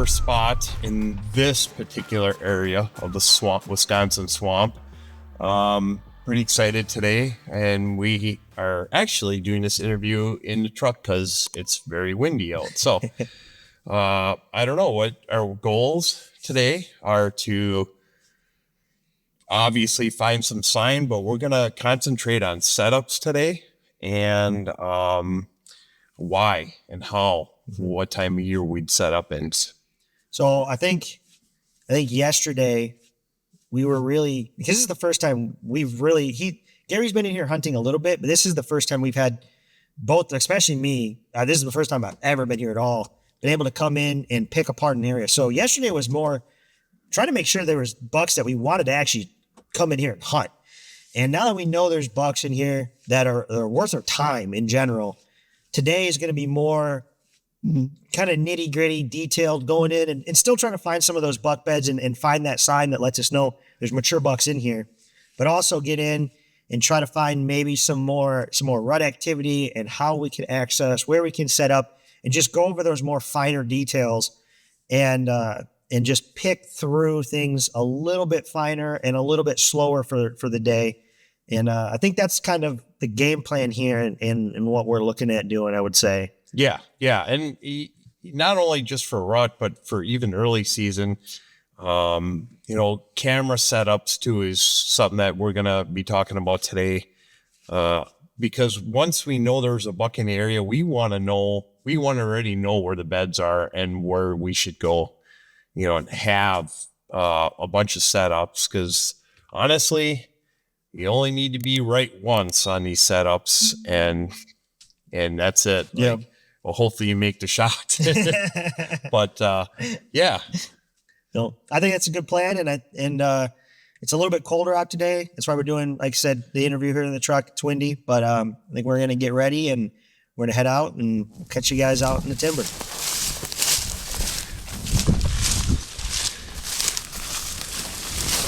our spot in this particular area of the swamp, Wisconsin swamp. Pretty excited today, and we are actually doing this interview in the truck because it's very windy out. So I don't know what our goals today are. To obviously find some sign, but we're gonna concentrate on setups today and why and how, what time of year we'd set up in. So I think yesterday we were really, because this is the first time Gary's been in here hunting a little bit, but this is the first time we've had both, especially me. This is the first time I've ever been here at all, been able to come in and pick apart an area. So yesterday was more trying to make sure there was bucks that we wanted to actually come in here and hunt. And now that we know there's bucks in here that are worth our time in general, today is going to be more kind of nitty gritty, detailed, going in and still trying to find some of those buck beds and find that sign that lets us know there's mature bucks in here, but also get in and try to find maybe some more rut activity and how we can access, where we can set up, and just go over those more finer details and just pick through things a little bit finer and a little bit slower for the day. And I think that's kind of the game plan here and what we're looking at doing, I would say. Yeah. And not only just for rut, but for even early season, camera setups too is something that we're going to be talking about today. Because once we know there's a buck in the area, we want to already know where the beds are and where we should go, and have a bunch of setups. Because honestly, you only need to be right once on these setups, and that's it. Yeah. Well, hopefully you make the shot. But yeah. So I think that's a good plan, and it's a little bit colder out today. That's why we're doing, like I said, the interview here in the truck. It's windy, but I think we're gonna get ready and we're gonna head out and catch you guys out in the timber.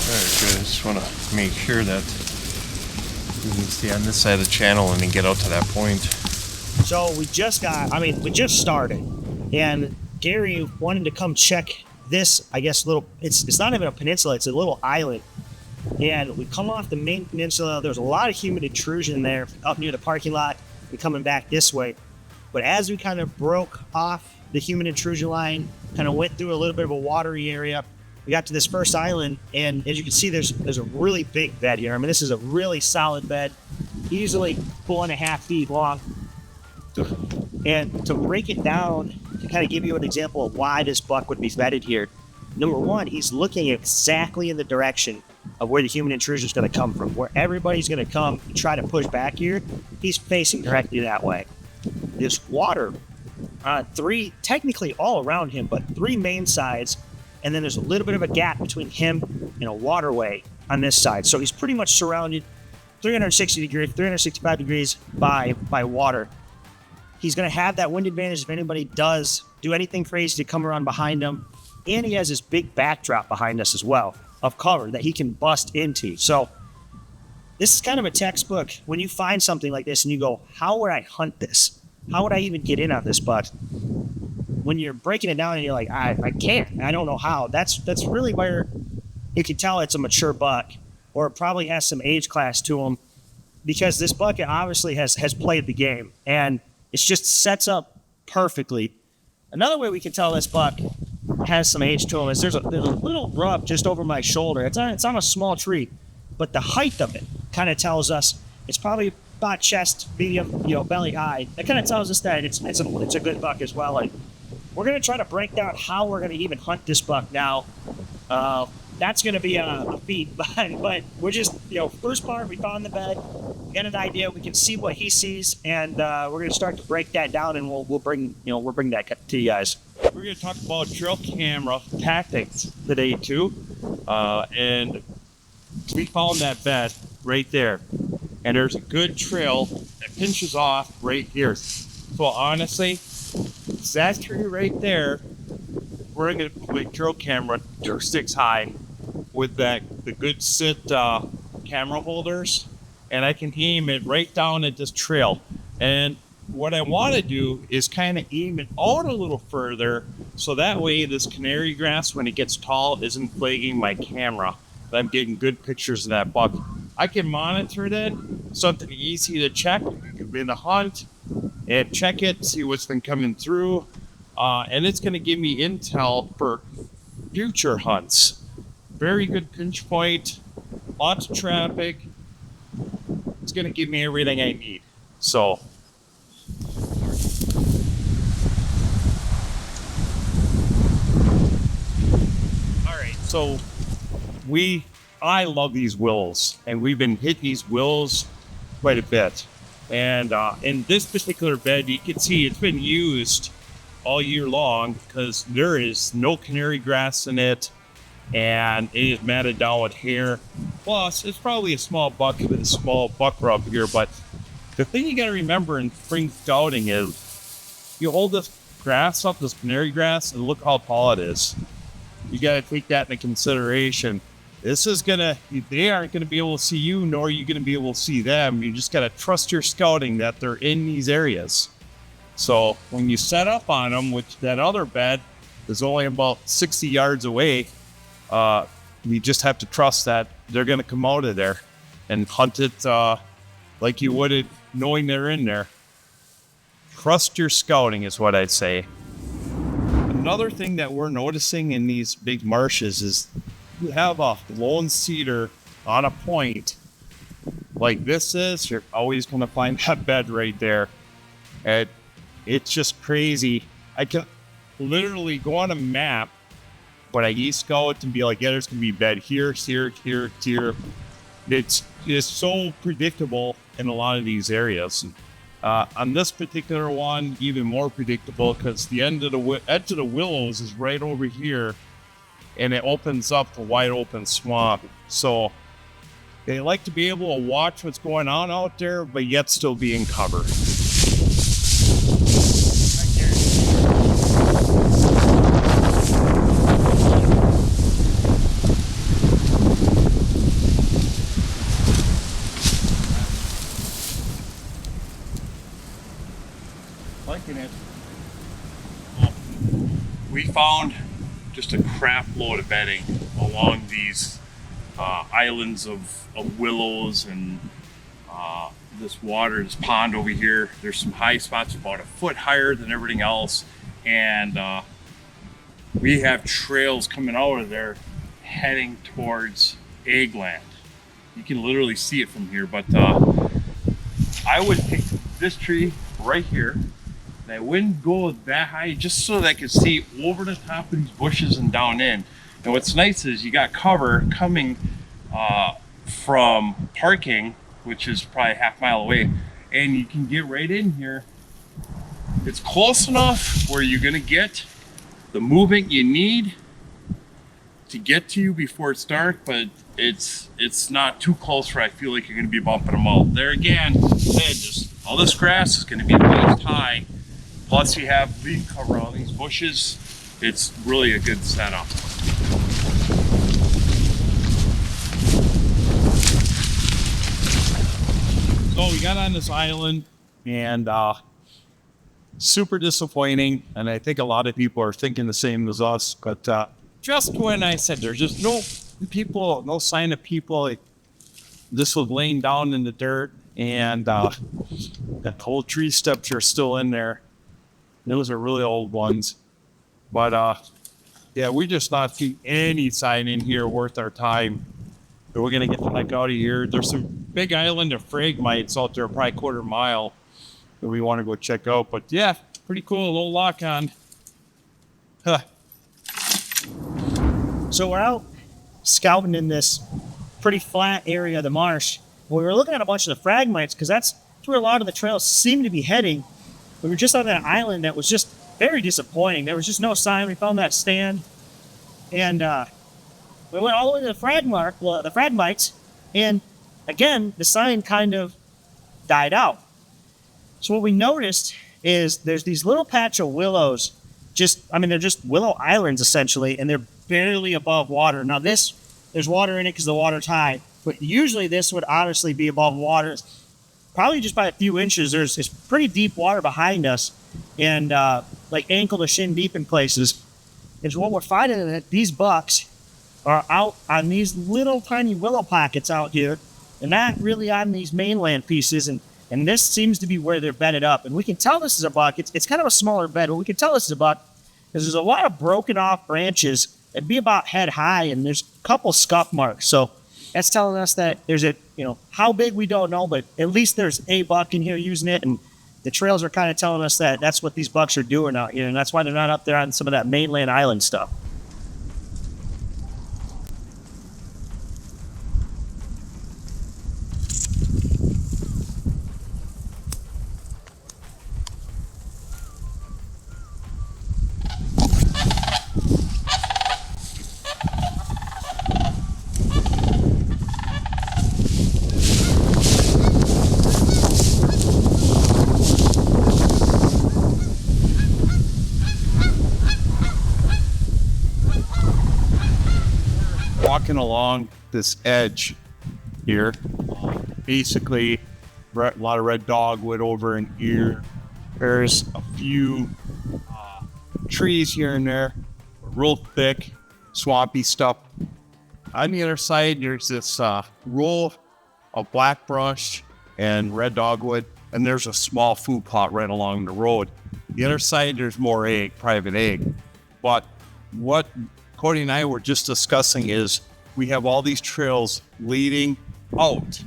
Very good. I just want to make sure that we can stay on this side of the channel and then get out to that point. So we just started, and Gary wanted to come check this, I guess, it's not even a peninsula, it's a little island. And we come off the main peninsula, there's a lot of human intrusion there up near the parking lot and coming back this way. But as we kind of broke off the human intrusion line, kind of went through a little bit of a watery area, we got to this first island, and as you can see, there's a really big bed here. I mean, this is a really solid bed, easily 4.5 feet long. And to break it down, to kind of give you an example of why this buck would be bedded here, number one, he's looking exactly in the direction of where the human intrusion is going to come from. Where everybody's going to come and try to push back here, he's facing directly that way. There's water, three, technically all around him, but three main sides, and then there's a little bit of a gap between him and a waterway on this side. So he's pretty much surrounded 365 degrees by water. He's going to have that wind advantage if anybody does do anything crazy to come around behind him. And he has this big backdrop behind us as well of cover that he can bust into. So this is kind of a textbook when you find something like this and you go, how would I hunt this? How would I even get in on this buck? When you're breaking it down and you're like, I can't. I don't know how. That's really where you can tell it's a mature buck, or it probably has some age class to him, because this buck obviously has played the game. And it just sets up perfectly. Another way we can tell this buck has some age to him is there's a little rub just over my shoulder. It's on a small tree, but the height of it kind of tells us it's probably about chest, medium, belly high. That kind of tells us that it's a good buck as well. And we're gonna try to break down how we're gonna even hunt this buck now. That's going to be a feat, but we're just, first part, we found the bed, get an idea, we can see what he sees, and we're going to start to break that down, and we'll bring that to you guys. We're going to talk about trail camera tactics today too, and we found that bed right there, and there's a good trail that pinches off right here. So honestly, that tree right there, we're going to put a trail camera 6 high with the good sit camera holders, and I can aim it right down at this trail. And what I want to do is kind of aim it out a little further So that way this canary grass, when it gets tall, isn't flagging my camera. I'm getting good pictures of that buck. I can monitor that, something easy to check. You can be in the hunt and check it, see what's been coming through. And it's going to give me intel for future hunts. Very good pinch point, lots of traffic. It's going to give me everything I need. So, all right. So I love these willows, and we've been hitting these willows quite a bit. And in this particular bed, you can see it's been used all year long because there is no canary grass in it, and it is matted down with hair. Plus, it's probably a small buck with a small buck rub here, but the thing you got to remember in spring scouting is you hold this grass up, this canary grass, and look how tall it is. You got to take that into consideration. They aren't going to be able to see you, nor are you going to be able to see them. You just got to trust your scouting that they're in these areas. So when you set up on them, which that other bed is only about 60 yards away, you just have to trust that they're going to come out of there and hunt it like you would it, knowing they're in there. Trust your scouting is what I'd say. Another thing that we're noticing in these big marshes is you have a lone cedar on a point like this is, you're always going to find that bed right there. And it's just crazy. I can literally go on a map, but I e-scout and be like, yeah, there's going to be a bed here, here, here, here. It's so predictable in a lot of these areas. On this particular one, even more predictable because the edge of the willows is right over here, and it opens up to wide open swamp. So they like to be able to watch what's going on out there, but yet still be in cover. Liking it. We found just a crap load of bedding along these islands of willows and this water, this pond over here. There's some high spots about a foot higher than everything else, and we have trails coming out of there heading towards Eggland. You can literally see it from here, but I would pick this tree right here. And I wouldn't go that high just so that I could see over the top of these bushes and down in. And what's nice is you got cover coming from parking, which is probably a half mile away, and you can get right in here. It's close enough where you're gonna get the movement you need to get to you before it's dark, but it's not too close where I feel like you're gonna be bumping them out. There again, just all this grass is gonna be waist high. Plus you have leaf cover on these bushes. It's really a good setup. So we got on this island and super disappointing. And I think a lot of people are thinking the same as us. But just when I said there's just no people, no sign of people, this was laying down in the dirt, and that whole tree steps are still in there. Those are really old ones. But yeah, we just not see any sign in here worth our time. So we're gonna get the heck out of here. There's some big island of phragmites out there, probably quarter mile, that we want to go check out. But yeah, pretty cool, a little lock on. Huh. So we're out scouting in this pretty flat area of the marsh. We were looking at a bunch of the phragmites because that's where a lot of the trails seem to be heading. We were just on that island that was just very disappointing. There was just no sign. We found that stand, and we went all the way to the phragmites, and again, the sign kind of died out. So what we noticed is there's these little patch of willows, they're just willow islands essentially, and they're barely above water. Now there's water in it because the water's high, but usually this would honestly be above water, probably just by a few inches. There's pretty deep water behind us, and like ankle to shin deep in places. is what we're finding is that these bucks are out on these little tiny willow pockets out here, and not really on these mainland pieces. And this seems to be where they're bedded up. And we can tell this is a buck. It's kind of a smaller bed, but we can tell this is a buck because there's a lot of broken off branches. It'd be about head high, and there's a couple scuff marks. So that's telling us that there's a, how big we don't know, but at least there's a buck in here using it. And the trails are kind of telling us that that's what these bucks are doing out here. And that's why they're not up there on some of that mainland island stuff. Walking along this edge here, basically a lot of red dogwood over in here. There's a few trees here and there, real thick, swampy stuff. On the other side, there's this row of black brush and red dogwood, and there's a small food plot right along the road. The other side, there's more private egg. But what Cody and I were just discussing is we have all these trails leading out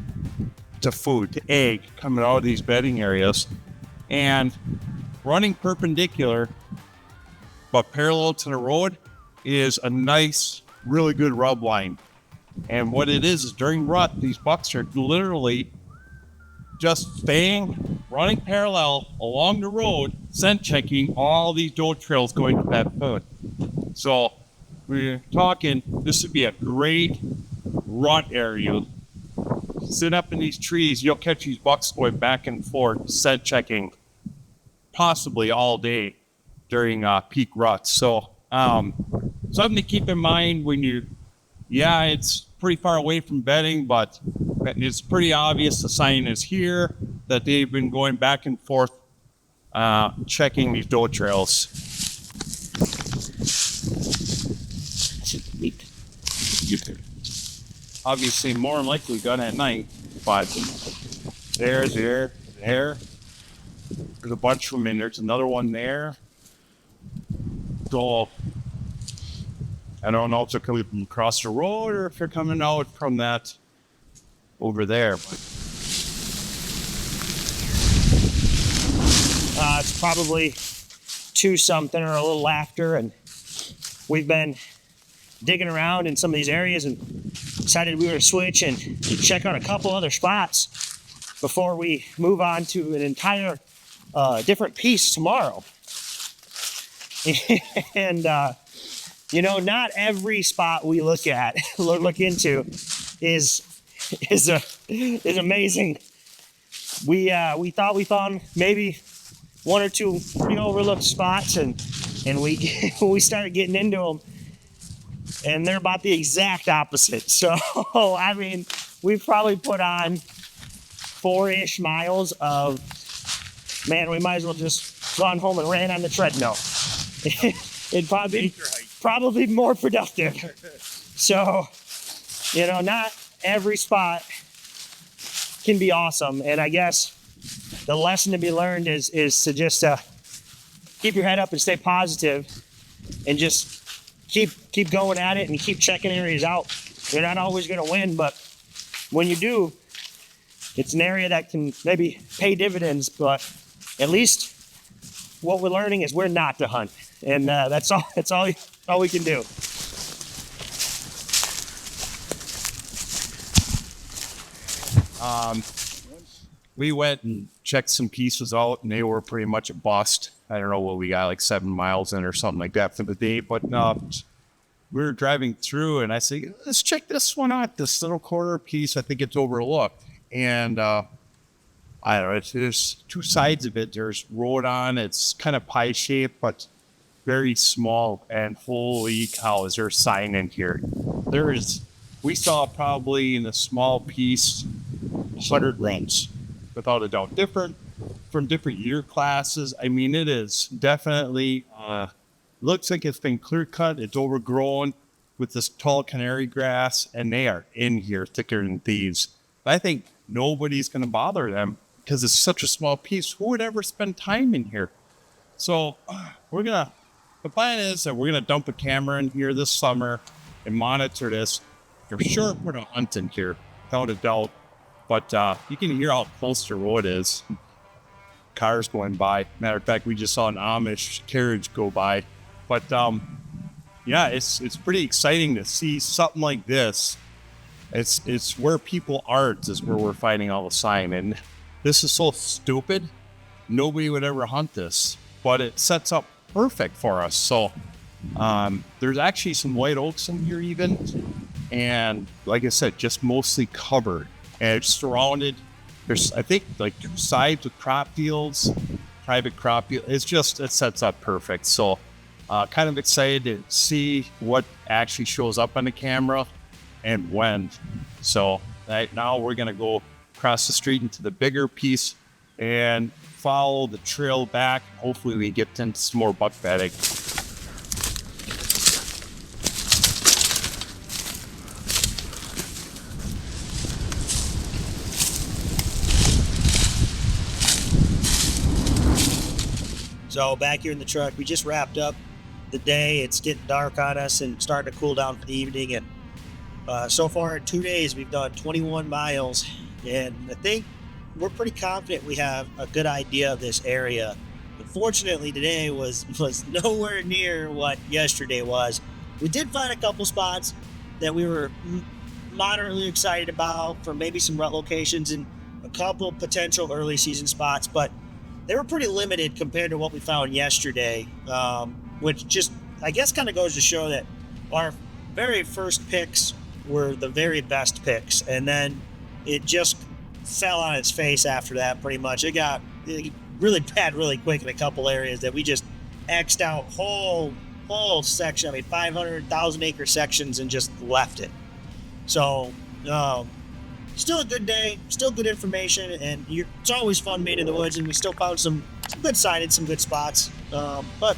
to food, to egg, coming out of these bedding areas, and running perpendicular but parallel to the road is a nice, really good rub line. And what it is during rut, these bucks are literally just running parallel along the road, scent checking all these doe trails going to that food. So we're talking, this would be a great rut area. Sit up in these trees, you'll catch these bucks going back and forth, scent checking, possibly all day during peak ruts. So something to keep in mind when it's pretty far away from bedding, but it's pretty obvious the sign is here that they've been going back and forth checking these doe trails. Obviously more than likely gun at night, but there's a bunch of them in. There's another one there. So I don't know if they're coming from across the road or if they're coming out from that over there. But it's probably 2 something or a little after, and we've been digging around in some of these areas and decided we were to switch and check on a couple other spots before we move on to an entire different piece tomorrow. And not every spot we look into is amazing. We thought we found maybe 1 or 2 pretty overlooked spots, and we started getting into them, and they're about the exact opposite. So, I mean, we've probably put on 4-ish miles of, man, we might as well just gone home and ran on the treadmill. It'd probably be more productive. So, not every spot can be awesome. And I guess the lesson to be learned is to just keep your head up and stay positive and just keep going at it and keep checking areas out. You're not always going to win, but when you do, it's an area that can maybe pay dividends. But at least what we're learning is we're not to hunt, and that's all we can do. We went and checked some pieces out, and they were pretty much a bust. I don't know what we got, like 7 miles in or something like that for the day. But we were driving through, and I said, let's check this one out, this little corner piece. I think it's overlooked. And I don't know, there's 2 sides of it. There's road on, it's kind of pie-shaped, but very small. And holy cow, is there a sign in here? We saw probably in a small piece 100 runs, without a doubt. From different year classes. I mean, it is definitely Looks like it's been clear cut. It's overgrown with this tall canary grass, and they are in here thicker than thieves. But I think nobody's going to bother them because it's such a small piece. Who would ever spend time in here? So the plan is that we're going to dump a camera in here this summer and monitor this. For sure, we're going to hunt in here, without a doubt. But you can hear how close the road is. Cars going by. Matter of fact, we just saw an Amish carriage go by. But yeah, it's pretty exciting to see something like this. It's where people aren't is where we're finding all the sign. And this is so stupid. Nobody would ever hunt this, but it sets up perfect for us. So there's actually some white oaks in here even. And like I said, just mostly covered. And it's surrounded. There's, I think, like 2 sides with crop fields, private crop field. It sets up perfect. So kind of excited to see what actually shows up on the camera and when. So right now we're going to go across the street into the bigger piece and follow the trail back. Hopefully we get into some more buck bedding. So back here in the truck, we just wrapped up the day. It's getting dark on us and starting to cool down for the evening. And so far in 2 days, we've done 21 miles. And I think we're pretty confident we have a good idea of this area. Unfortunately, today was nowhere near what yesterday was. We did find a couple spots that we were moderately excited about for maybe some rut locations and a couple potential early season spots, but they were pretty limited compared to what we found yesterday, which just, I guess, kind of goes to show that our very first picks were the very best picks. And then it just fell on its face after that, pretty much. It got really bad really quick in a couple areas that we just X'd out whole section, 500,000 acre sections, and just left it. So, still a good day, still good information, and it's always fun being in the woods, and we still found some good signage, some good spots. But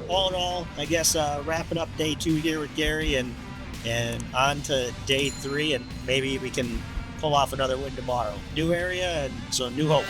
all in all, I guess wrapping up day 2 here with Gary and on to day 3, and maybe we can pull off another win tomorrow. New area and so new hope.